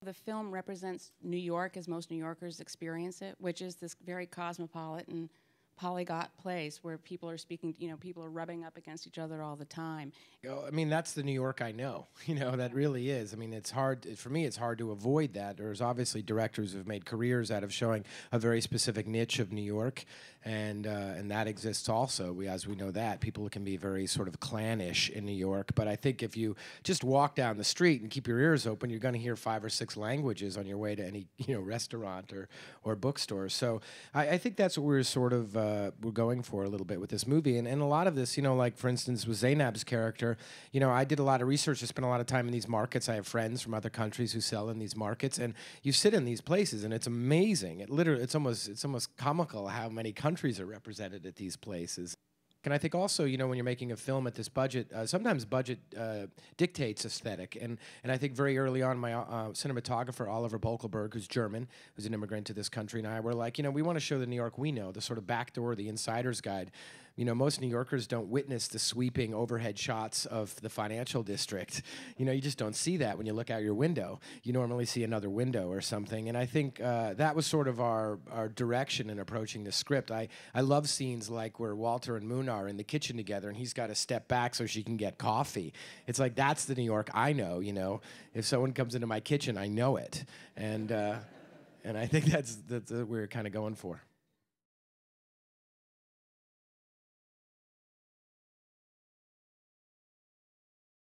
The film represents New York as most New Yorkers experience it, which is this very cosmopolitan, polyglot place where people are speaking, people are rubbing up against each other all the time. I mean, that's the New York I know. That really is. I mean, it's hard for me. It's hard to avoid that. There's obviously directors who've made careers out of showing a very specific niche of New York, and that exists also. As we know that people can be very sort of clannish in New York. But I think if you just walk down the street and keep your ears open, you're going to hear 5 or 6 languages on your way to any restaurant or bookstore. So I think that's what we're sort of we're going for a little bit with this movie, and a lot of this, like for instance with Zainab's character. I did a lot of research. I spent a lot of time in these markets. I have friends from other countries who sell in these markets, and you sit in these places, and it's amazing. It's almost comical how many countries are represented at these places. And I think also, when you're making a film at this budget, sometimes budget dictates aesthetic. And I think very early on, my cinematographer, Oliver Bolkelberg, who's German, who's an immigrant to this country, and I were like, we want to show the New York we know, the sort of back door, the insider's guide. Most New Yorkers don't witness the sweeping overhead shots of the financial district. You just don't see that when you look out your window. You normally see another window or something. And I think that was sort of our direction in approaching the script. I love scenes like where Walter and Moon are in the kitchen together, and he's got to step back so she can get coffee. It's like, that's the New York I know, If someone comes into my kitchen, I know it. And I think that's what we're kind of going for.